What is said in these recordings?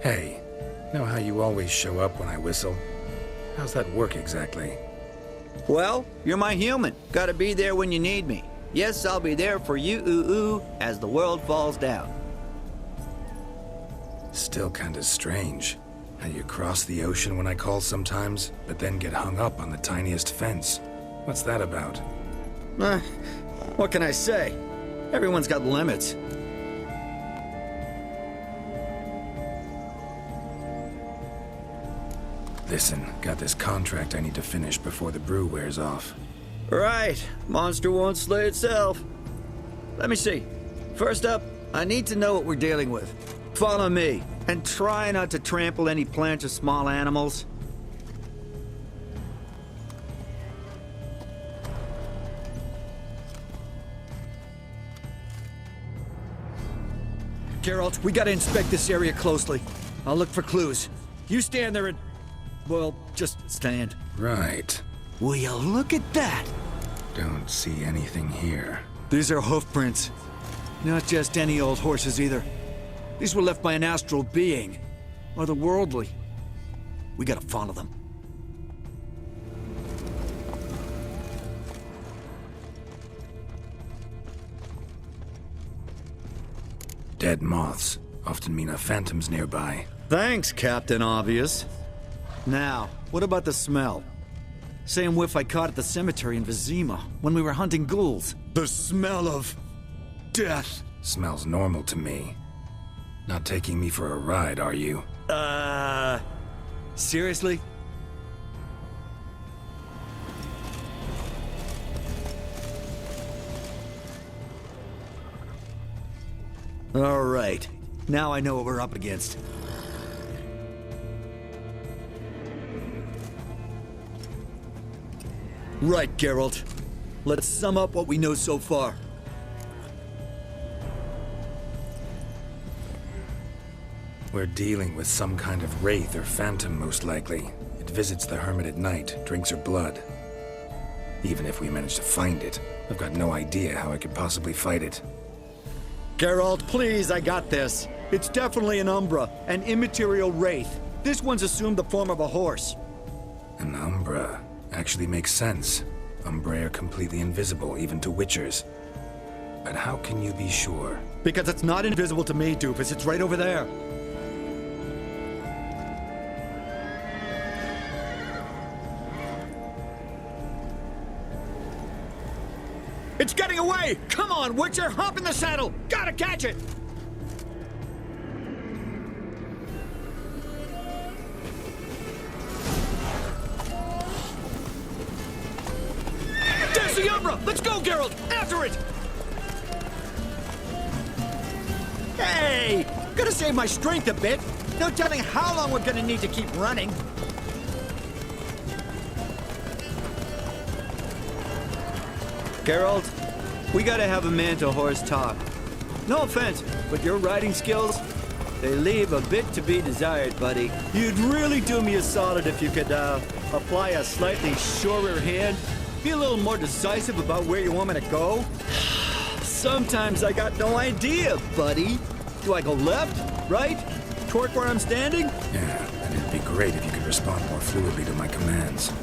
Hey, know how you always show up when I whistle? How's that work exactly? Well, you're my human. Gotta be there when you need me. Yes, I'll be there for you, as the world falls down. Still kinda strange. How you cross the ocean when I call sometimes, but then get hung up on the tiniest fence. What's that about? What can I say? Everyone's got limits. Listen, got this contract I need to finish before the brew wears off. Right. Monster won't slay itself. Let me see. First up, I need to know what we're dealing with. Follow me, and try not to trample any plants or small animals. Geralt, we gotta inspect this area closely. I'll look for clues. You stand there and... well, just stand. Right. Will you look at that? Don't see anything here. These are hoof prints. Not just any old horses either. These were left by an astral being. Otherworldly. We gotta follow them. Dead moths often mean a phantom's nearby. Thanks, Captain Obvious. Now, what about the smell? Same whiff I caught at the cemetery in Vizima when we were hunting ghouls. The smell of... death. Smells normal to me. Not taking me for a ride, are you? Seriously? All right. Now I know what we're up against. Right, Geralt. Let's sum up what we know so far. We're dealing with some kind of wraith or phantom, most likely. It visits the hermit at night, drinks her blood. Even if we manage to find it, I've got no idea how I could possibly fight it. Geralt, please, I got this. It's definitely an Umbra, an immaterial wraith. This one's assumed the form of a horse. An Umbra actually makes sense. Umbrae are completely invisible, even to Witchers. But how can you be sure? Because it's not invisible to me, Doofus. It's right over there. It's getting away! Come on, Witcher! Hop in the saddle! Gotta catch it! There's the Umbra! Let's go, Geralt! After it! Hey! Gotta save my strength a bit. No telling how long we're gonna need to keep running. Geralt, we gotta have a man-to-horse talk. No offense, but your riding skills, they leave a bit to be desired, buddy. You'd really do me a solid if you could, apply a slightly surer hand. Be a little more decisive about where you want me to go. Sometimes I got no idea, buddy. Do I go left, right, toward where I'm standing? Yeah, and it'd be great if you could respond more fluidly to my commands.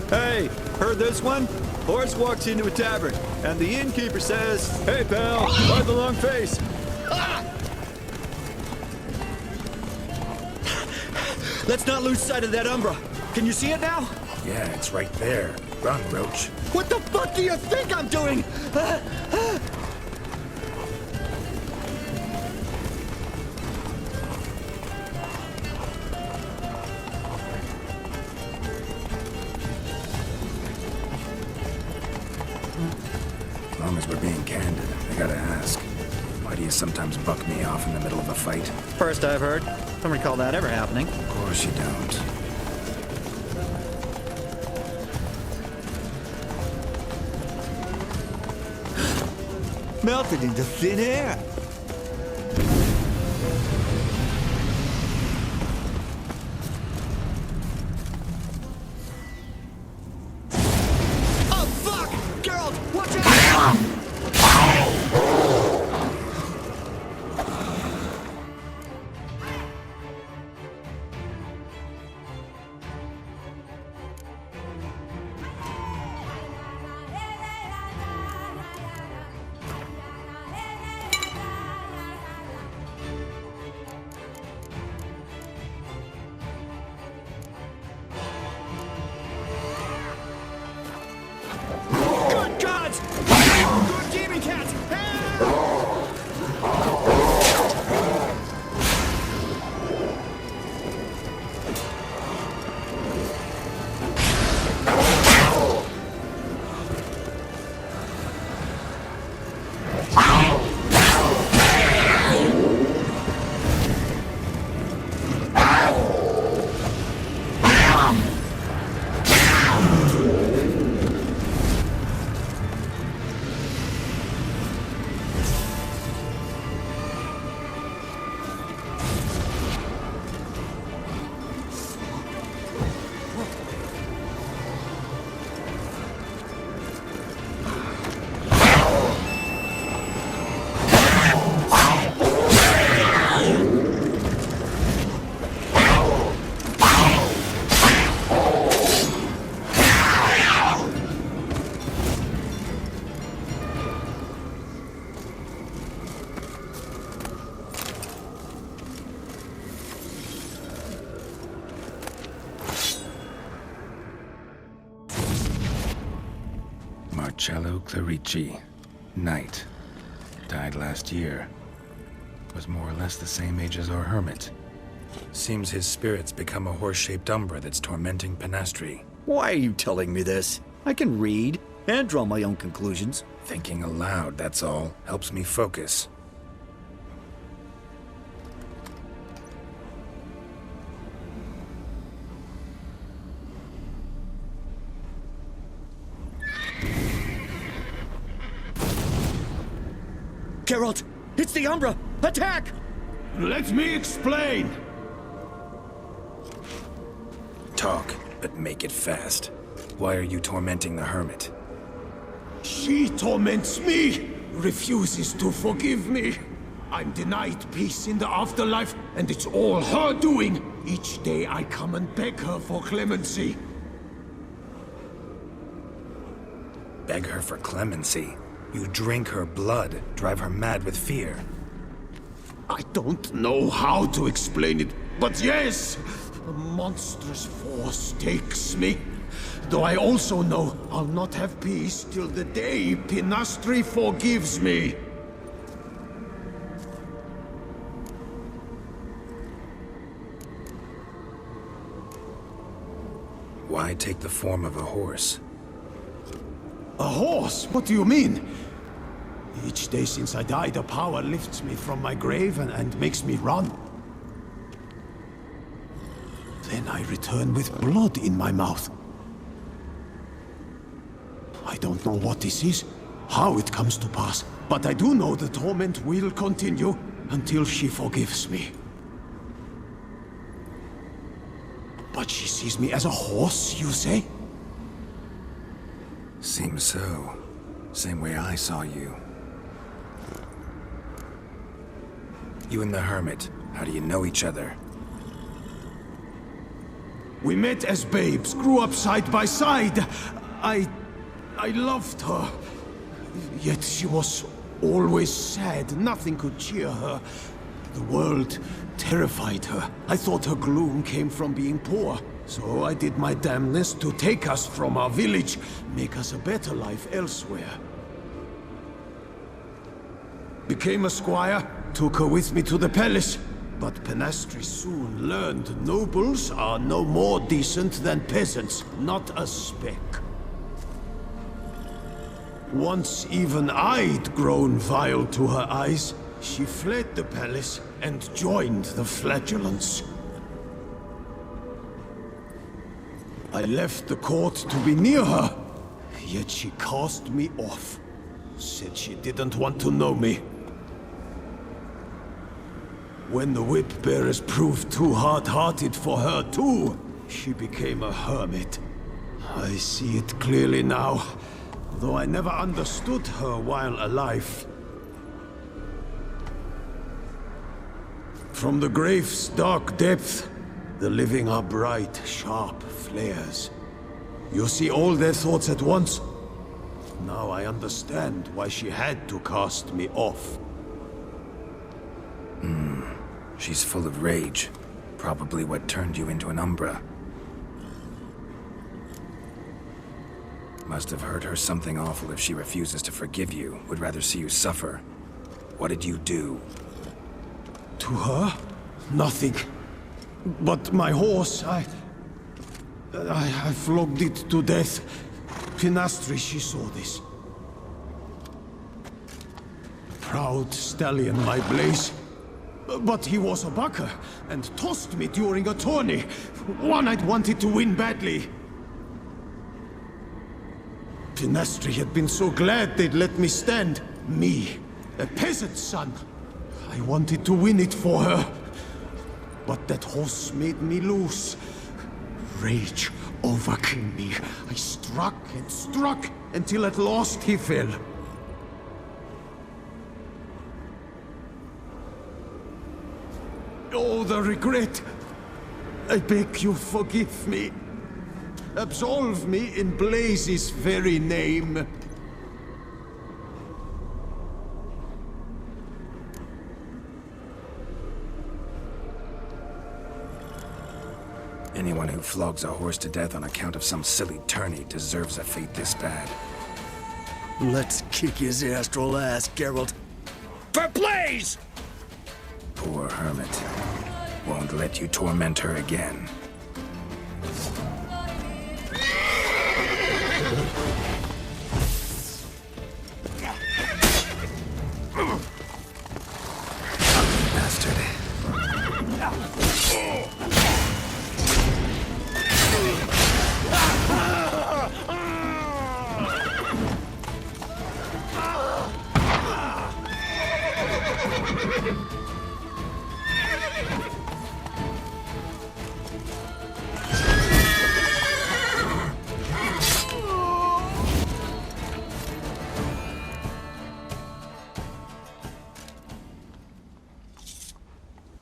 Hey, heard this one? Horse walks into a tavern, and the innkeeper says, "Hey, pal, why the long face?" Ah! Let's not lose sight of that Umbra. Can you see it now? Yeah, it's right there. Run, Roach. What the fuck do you think I'm doing? As long as we're being candid, I gotta ask. Why do you sometimes buck me off in the middle of a fight? First I've heard. Don't recall that ever happening. Of course you don't. Melted into thin air. Oh, fuck! Geralt, watch out! Good gaming cat! Marcello Clarici, Knight. Died last year. Was more or less the same age as our hermit. Seems his spirit's become a horse-shaped umbra that's tormenting Penastri. Why are you telling me this? I can read and draw my own conclusions. Thinking aloud, that's all. Helps me focus. Geralt, it's the Umbra! Attack! Let me explain! Talk, but make it fast. Why are you tormenting the hermit? She torments me, refuses to forgive me. I'm denied peace in the afterlife, and it's all her doing. Each day I come and beg her for clemency. Beg her for clemency? You drink her blood, drive her mad with fear. I don't know how to explain it, but yes, a monstrous force takes me. Though I also know I'll not have peace till the day Penastri forgives me. Why take the form of a horse? A horse? What do you mean? Each day since I died, a power lifts me from my grave and makes me run. Then I return with blood in my mouth. I don't know what this is, how it comes to pass, but I do know the torment will continue until she forgives me. But she sees me as a horse, you say? Seems so. Same way I saw you. You and the hermit, how do you know each other? We met as babes, grew up side by side. I loved her. Yet she was always sad. Nothing could cheer her. The world terrified her. I thought her gloom came from being poor. So I did my damnedest to take us from our village, make us a better life elsewhere. Became a squire, took her with me to the palace. But Penastri soon learned nobles are no more decent than peasants, not a speck. Once even I'd grown vile to her eyes, she fled the palace and joined the flagellants. I left the court to be near her, yet she cast me off. Said she didn't want to know me. When the whip-bearers proved too hard-hearted for her too, she became a hermit. I see it clearly now, though I never understood her while alive. From the grave's dark depth, the living are bright, sharp flares. You see all their thoughts at once? Now I understand why she had to cast me off. She's full of rage. Probably what turned you into an Umbra. Must have hurt her something awful if she refuses to forgive you, would rather see you suffer. What did you do? To her? Nothing. But my horse, I flogged it to death. Pinastri, she saw this. Proud stallion, my Blaze. But he was a bucker, and tossed me during a tourney. One I'd wanted to win badly. Pinastri had been so glad they'd let me stand. Me, a peasant's son. I wanted to win it for her. But that horse made me lose. Rage overcame me. I struck and struck until at last he fell. Oh, the regret. I beg you forgive me. Absolve me in Blaze's very name. Anyone who flogs a horse to death on account of some silly tourney deserves a fate this bad. Let's kick his astral ass, Geralt. For Blaze! Poor hermit. Won't let you torment her again. Bastard.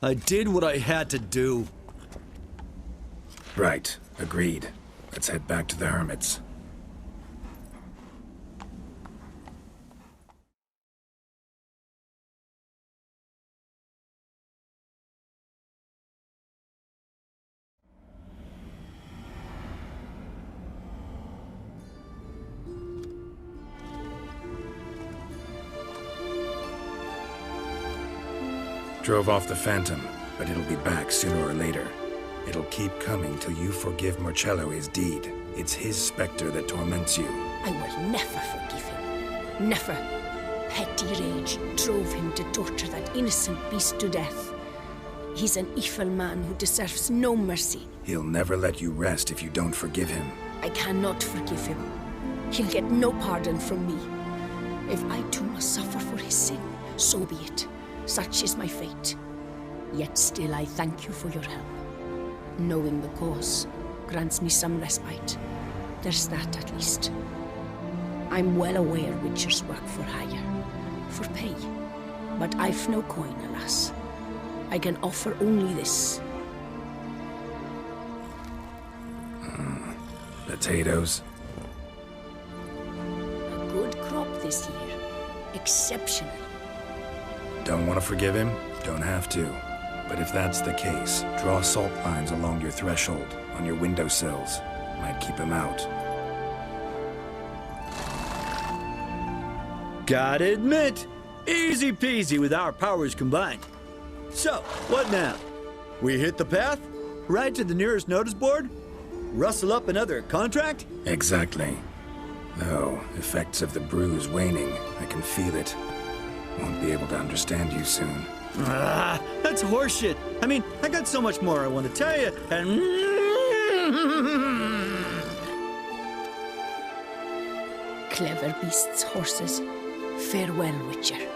I did what I had to do. Right. Agreed. Let's head back to the hermits. Drove off the Phantom, but it'll be back sooner or later. It'll keep coming till you forgive Marcello his deed. It's his specter that torments you. I will never forgive him. Never. Petty rage drove him to torture that innocent beast to death. He's an evil man who deserves no mercy. He'll never let you rest if you don't forgive him. I cannot forgive him. He'll get no pardon from me. If I too must suffer for his sin, so be it. Such is my fate. Yet still I thank you for your help. Knowing the cause grants me some respite. There's that at least. I'm well aware witchers work for hire, for pay. But I've no coin, alas. I can offer only this. Potatoes? A good crop this year. Exceptional. Don't want to forgive him? Don't have to. But if that's the case, draw salt lines along your threshold, on your windowsills. Might keep him out. Gotta admit, easy peasy with our powers combined. So, what now? We hit the path? Right to the nearest notice board? Rustle up another contract? Exactly. Though, effects of the bruise waning, I can feel it. Won't be able to understand you soon. Ah, that's horseshit. I mean, I got so much more I want to tell you, and... Clever beasts, horses. Farewell, Witcher.